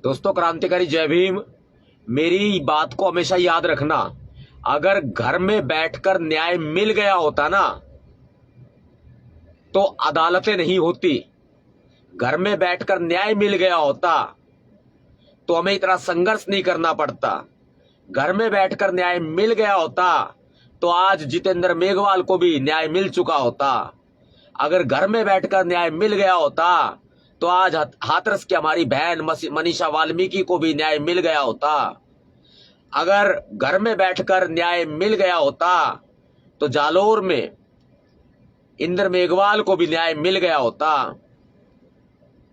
दोस्तों, क्रांतिकारी जय भीम। मेरी बात को हमेशा याद रखना। अगर घर में बैठकर न्याय मिल गया होता ना तो अदालतें नहीं होती। घर में बैठकर न्याय मिल गया होता तो हमें इतना संघर्ष नहीं करना पड़ता। घर में बैठकर न्याय मिल गया होता तो आज जितेंद्र मेघवाल को भी न्याय मिल चुका होता। अगर घर में बैठकर न्याय मिल गया होता तो आज हाथरस की हमारी बहन मनीषा वाल्मीकि को भी न्याय मिल गया होता। अगर घर में बैठकर न्याय मिल गया होता तो जालोर में इंद्र मेघवाल को भी न्याय मिल गया होता।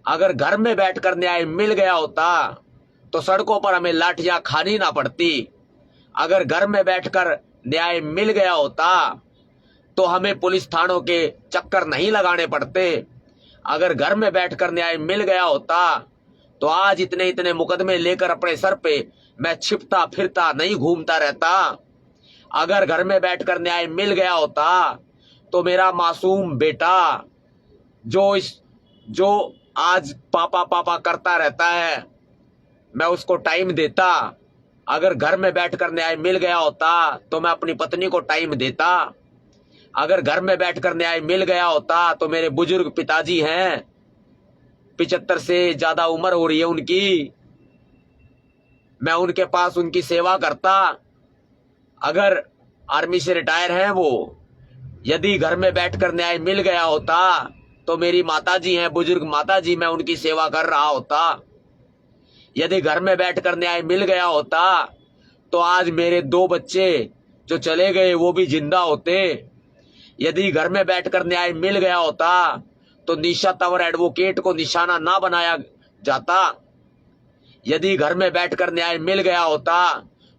अगर घर में बैठकर न्याय मिल गया होता तो सड़कों पर हमें लाठियां खानी ना पड़ती। अगर घर में बैठकर न्याय मिल गया होता तो हमें पुलिस थानों के चक्कर नहीं लगाने पड़ते। अगर घर में बैठकर न्याय मिल गया होता तो आज इतने इतने मुकदमे लेकर अपने सर पे मैं छिपता फिरता नहीं घूमता रहता। अगर घर में बैठकर न्याय मिल गया होता तो मेरा मासूम बेटा जो आज पापा पापा करता रहता है, मैं उसको टाइम देता। अगर घर में बैठकर न्याय मिल गया होता तो मैं अपनी पत्नी को टाइम देता। अगर घर में बैठकर न्याय मिल गया होता तो मेरे बुजुर्ग पिताजी हैं, 75 से ज्यादा उम्र हो रही है उनकी, मैं उनके पास उनकी सेवा करता। अगर आर्मी से रिटायर हैं वो, यदि घर में बैठकर न्याय मिल गया होता तो मेरी माताजी हैं, बुजुर्ग माताजी, मैं उनकी सेवा कर रहा होता। यदि घर में बैठकर न्याय मिल गया होता तो आज मेरे 2 बच्चे जो चले गए वो भी जिंदा होते। यदि घर में बैठकर न्याय मिल गया होता तो निशा तंवर एडवोकेट को निशाना ना बनाया जाता। यदि घर में बैठकर न्याय मिल गया होता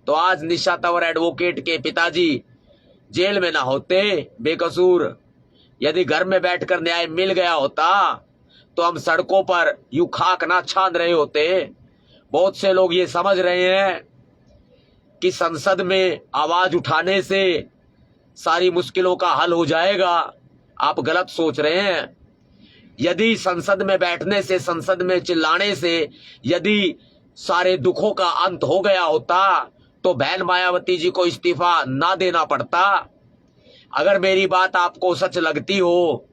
तो आज निशा तंवर एडवोकेट के पिताजी जेल में ना होते बेकसूर। यदि घर में बैठकर न्याय मिल गया होता तो हम सड़कों पर यूं खाक ना छान रहे होते। बहुत से लोग ये समझ रहे हैं कि संसद में आवाज उठाने से सारी मुश्किलों का हल हो जाएगा। आप गलत सोच रहे हैं। यदि संसद में बैठने से, संसद में चिल्लाने से यदि सारे दुखों का अंत हो गया होता तो बहन मायावती जी को इस्तीफा ना देना पड़ता। अगर मेरी बात आपको सच लगती हो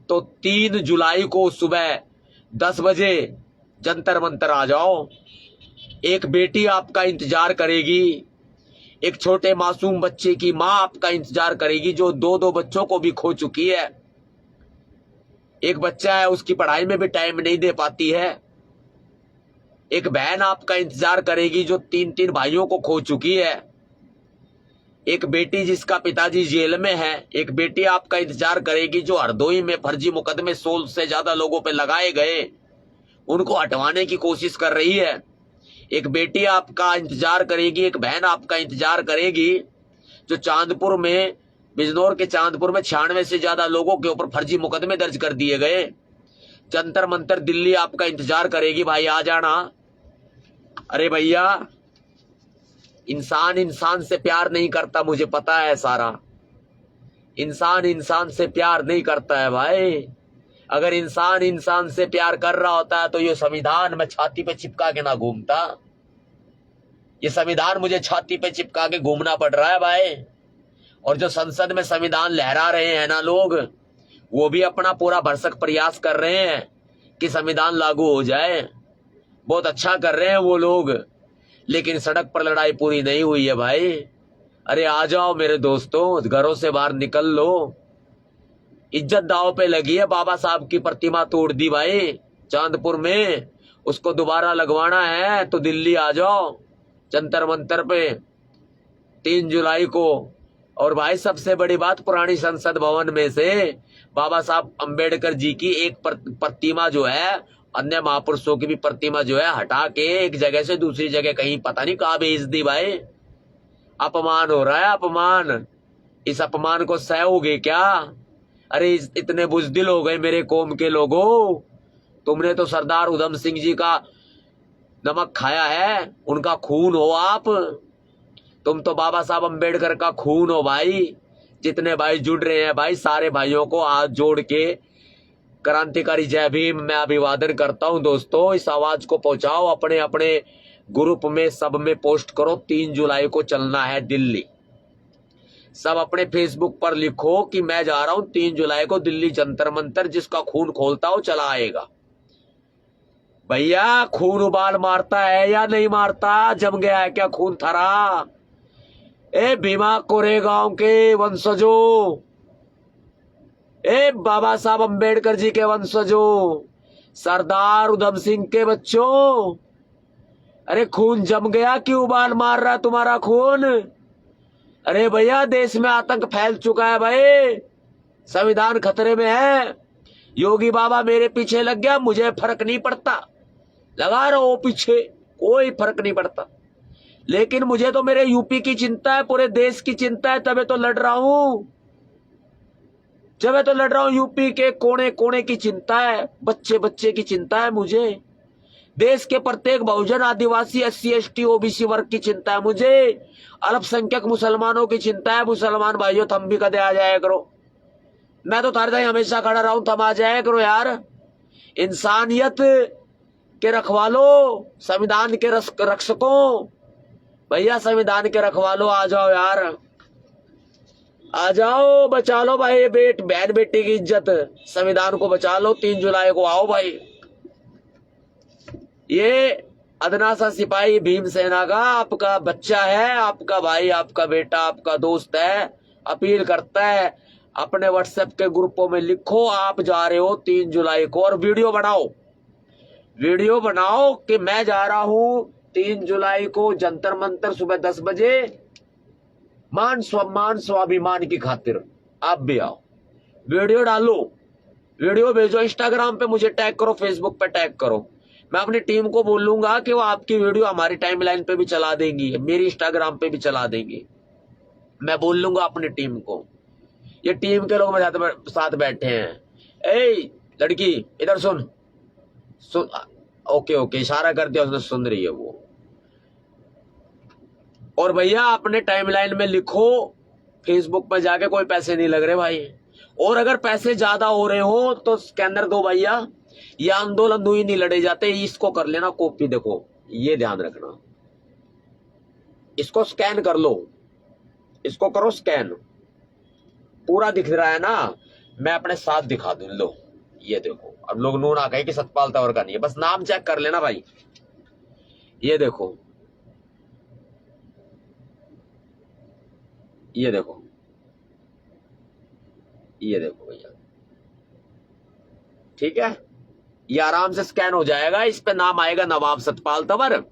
तो 3 जुलाई को सुबह 10 बजे जंतर मंतर आ जाओ। एक बेटी आपका इंतजार करेगी, एक छोटे मासूम बच्चे की मां आपका इंतजार करेगी जो 2 बच्चों को भी खो चुकी है। एक बच्चा है, उसकी पढ़ाई में भी टाइम नहीं दे पाती है। एक बहन आपका इंतजार करेगी जो 3 भाइयों को खो चुकी है। एक बेटी जिसका पिताजी जेल में है। एक बेटी आपका इंतजार करेगी जो हरदोई में फर्जी मुकदमे 16 से ज्यादा लोगों पे लगाए गए, उनको हटवाने की कोशिश कर रही है। एक बेटी आपका इंतजार करेगी, एक बहन आपका इंतजार करेगी जो चांदपुर में, बिजनौर के चांदपुर में 96 से ज्यादा लोगों के ऊपर फर्जी मुकदमे दर्ज कर दिए गए। जंतर मंतर दिल्ली आपका इंतजार करेगी, भाई आ जाना। अरे भैया, इंसान इंसान से प्यार नहीं करता, मुझे पता है सारा। इंसान इंसान से प्यार नहीं करता है भाई। अगर इंसान इंसान से प्यार कर रहा होता है तो ये संविधान मैं छाती पे चिपका के ना घूमता। ये संविधान मुझे छाती पे चिपका के घूमना पड़ रहा है भाई। और जो संसद में संविधान लहरा रहे हैं ना लोग, वो भी अपना पूरा भरसक प्रयास कर रहे हैं कि संविधान लागू हो जाए। बहुत अच्छा कर रहे हैं वो लोग, लेकिन सड़क पर लड़ाई पूरी नहीं हुई है भाई। अरे आ जाओ मेरे दोस्तों, घरों से बाहर निकल लो। इज्जत दांव पे लगी है। बाबा साहब की प्रतिमा तोड़ दी भाई चांदपुर में, उसको दोबारा लगवाना है तो दिल्ली आ जाओ जंतर मंतर पे 3 जुलाई को। और भाई सबसे बड़ी बात, पुरानी संसद भवन में से बाबा साहब अंबेडकर जी की एक प्रतिमा जो है, अन्य महापुरुषों की भी प्रतिमा जो है, हटा के एक जगह से दूसरी जगह कहीं पता नहीं कहाँ भेज दी भाई। अपमान हो रहा है, अपमान। इस अपमान को सहोगे क्या? अरे इतने बुजदिल हो गए मेरे कौम के लोगों। तुमने तो सरदार उधम सिंह जी का नमक खाया है, उनका खून हो आप। तुम तो बाबा साहब अंबेडकर का खून हो भाई। जितने भाई जुड़ रहे हैं भाई, सारे भाइयों को हाथ जोड़ के क्रांतिकारी जय भीम। मैं अभिवादन करता हूं दोस्तों। इस आवाज को पहुंचाओ अपने अपने ग्रुप में, सब में पोस्ट करो। 3 जुलाई को चलना है दिल्ली। सब अपने फेसबुक पर लिखो कि मैं जा रहा हूं 3 जुलाई को दिल्ली जंतर मंतर। जिसका खून खोलता हो चला आएगा। भैया खून उबाल मारता है या नहीं मारता? जम गया है क्या खून थरा? ए भीमा कोरेगांव के वंशजों, ए बाबा साहब अंबेडकर जी के वंशजों, सरदार उधम सिंह के बच्चों, अरे खून जम गया, क्यों उबाल मार रहा है तुम्हारा खून? अरे भैया देश में आतंक फैल चुका है भाई, संविधान खतरे में है। योगी बाबा मेरे पीछे लग गया, मुझे फर्क नहीं पड़ता, लगा रहो पीछे, कोई फर्क नहीं पड़ता। लेकिन मुझे तो मेरे यूपी की चिंता है, पूरे देश की चिंता है, तभी तो लड़ रहा हूं। जब तो लड़ रहा हूं, यूपी के कोने कोने की चिंता है, बच्चे बच्चे की चिंता है मुझे। देश के प्रत्येक बहुजन, आदिवासी, SC ST OBC वर्ग की चिंता है मुझे। अल्पसंख्यक मुसलमानों की चिंता है। मुसलमान भाइयों थम भी कदे आ जाया करो। मैं तो थारे हमेशा खड़ा रहा हूं, थम आ जाया करो यार। इंसानियत के रखवालों, संविधान के रक्षकों, भैया संविधान के रखवालों आ जाओ यार, आ जाओ, बचा लो भाई बहन बेटी की इज्जत, संविधान को बचा लो। 3 जुलाई को आओ भाई। ये अदना सा सिपाही भीमसेना का आपका बच्चा है, आपका भाई, आपका बेटा, आपका दोस्त है। अपील करता है अपने व्हाट्सएप के ग्रुपों में लिखो आप जा रहे हो 3 जुलाई को, और वीडियो बनाओ कि मैं जा रहा हूं 3 जुलाई को जंतर मंतर सुबह 10 बजे, मान सम्मान स्वाभिमान की खातिर। आप भी आओ, वीडियो डालो, वीडियो भेजो, इंस्टाग्राम पे मुझे टैग करो, फेसबुक पे टैग करो। मैं अपनी टीम को बोलूंगा कि वो आपकी वीडियो हमारी टाइमलाइन पे भी चला देंगी, मेरी इंस्टाग्राम पे भी चला देंगी। मैं बोल लूंगा अपनी टीम को। ये टीम के लोग मेरे साथ बैठे हैं। ए लड़की इधर सुन। ओके इशारा कर दिया उसने, सुन रही है वो। और भैया अपने टाइमलाइन में लिखो, फेसबुक पर जाके, कोई पैसे नहीं लग रहे भाई। और अगर पैसे ज्यादा हो रहे हो तो स्कैनर दो भैया। ये आंदोलन दो ही नहीं लड़े जाते। इसको कर लेना कॉपी, देखो ये ध्यान रखना, इसको स्कैन कर लो, इसको करो स्कैन। पूरा दिख रहा है ना? मैं अपने साथ दिखा दूं, लो ये देखो। अब लोग नू ना कहे कि सतपाल तंवर का नहीं है, बस नाम चेक कर लेना भाई। ये देखो, ये देखो, ये देखो भैया, ठीक है? ये आराम से स्कैन हो जाएगा। इस पे नाम आएगा नवाब सतपाल तंवर।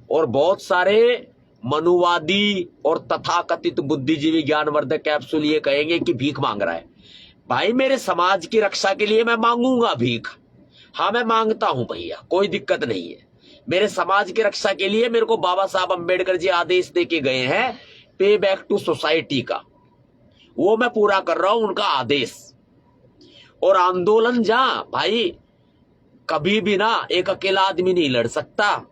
और बहुत सारे मनुवादी और तथाकथित बुद्धिजीवी ज्ञानवर्धक कैप्सूल ये कहेंगे कि भीख मांग रहा है। भाई मेरे समाज की रक्षा के लिए मैं मांगूंगा भीख, हाँ मैं मांगता हूं भैया, कोई दिक्कत नहीं है। मेरे समाज की रक्षा के लिए मेरे को बाबा साहब अंबेडकर जी आदेश दे के गए हैं पे बैक टू सोसाइटी का, वो मैं पूरा कर रहा हूं उनका आदेश। और आंदोलन जहां भाई कभी भी ना एक अकेला आदमी नहीं लड़ सकता।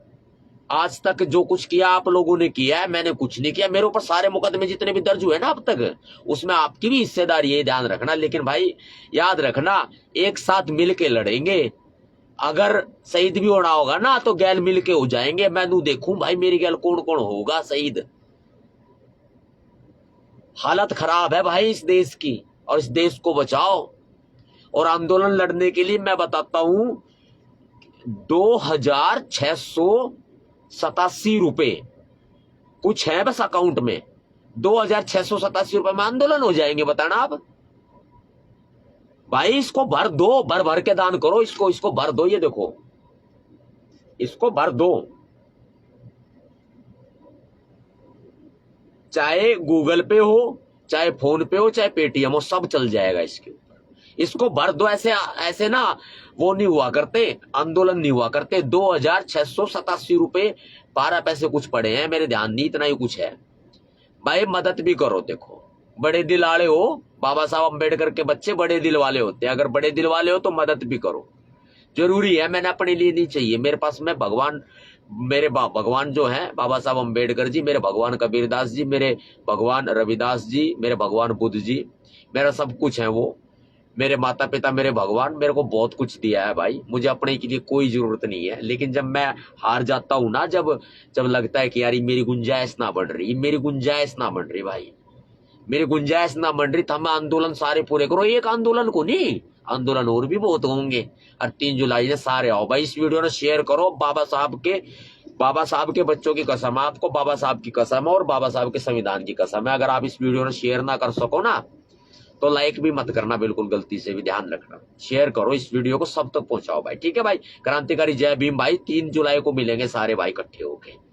आज तक जो कुछ किया आप लोगों ने किया है, मैंने कुछ नहीं किया। मेरे ऊपर सारे मुकदमे जितने भी दर्ज हुए ना अब तक, उसमें आपकी भी हिस्सेदारी है, ध्यान रखना। लेकिन भाई याद रखना, एक साथ मिल के लड़ेंगे। अगर शहीद भी होना होगा ना तो गैल मिल के हो जाएंगे। मैं नू देखूं भाई मेरी गैल कौन कौन होगा शहीद। हालत खराब है भाई इस देश की, और इस देश को बचाओ। और आंदोलन लड़ने के लिए मैं बताता हूं 2687 रुपए कुछ है बस अकाउंट में। 2687 रुपए में आंदोलन हो जाएंगे, बताना आप भाई। इसको भर दो, भर भर के दान करो, इसको भर दो। ये देखो, इसको भर दो, चाहे गूगल पे हो, चाहे फोन पे हो, चाहे पेटीएम हो, सब चल जाएगा इसके ऊपर। इसको भर दो। ऐसे ना वो नहीं हुआ करते, आंदोलन नहीं हुआ करते। 2687 रुपए 12 पैसे कुछ पड़े हैं, मेरे ध्यान नहीं, इतना ही कुछ है भाई। मदद भी करो। देखो बड़े दिल वाले हो, बाबा साहब अंबेडकर के बच्चे बड़े दिल वाले होते हैं। अगर बड़े दिल वाले हो तो मदद भी करो, जरूरी है। मैंने अपने लिए नहीं चाहिए, मेरे पास में भगवान, मेरे भगवान जो हैं बाबा साहब अंबेडकर जी, मेरे भगवान कबीरदास जी, मेरे भगवान रविदास जी, मेरे भगवान बुद्ध जी, मेरा सब कुछ है वो। मेरे माता पिता, मेरे भगवान मेरे को बहुत कुछ दिया है भाई, मुझे अपने के लिए कोई जरूरत नहीं है। लेकिन जब मैं हार जाता हूं ना, जब लगता है कि यार मेरी गुंजाइश ना बढ़ रही, मेरी गुंजाइश ना बढ़ रही भाई, मेरी गुंजाइश ना बढ़ रही, तो मैं आंदोलन सारे पूरे करो। एक आंदोलन को नहीं, आंदोलन और भी बहुत होंगे। और 3 जुलाई ने सारे आओ भाई, इस वीडियो ने शेयर करो। बाबा साहब के बच्चों की कसम है, आपको बाबा साहब की कसम है और बाबा साहब के संविधान की कसम है। अगर आप इस वीडियो ने शेयर ना कर सको ना, तो लाइक भी मत करना, बिल्कुल गलती से भी, ध्यान रखना। शेयर करो इस वीडियो को, सब तक पहुंचाओ भाई, ठीक है भाई। क्रांतिकारी जय भीम भाई। 3 जुलाई को मिलेंगे सारे भाई इकट्ठे होके।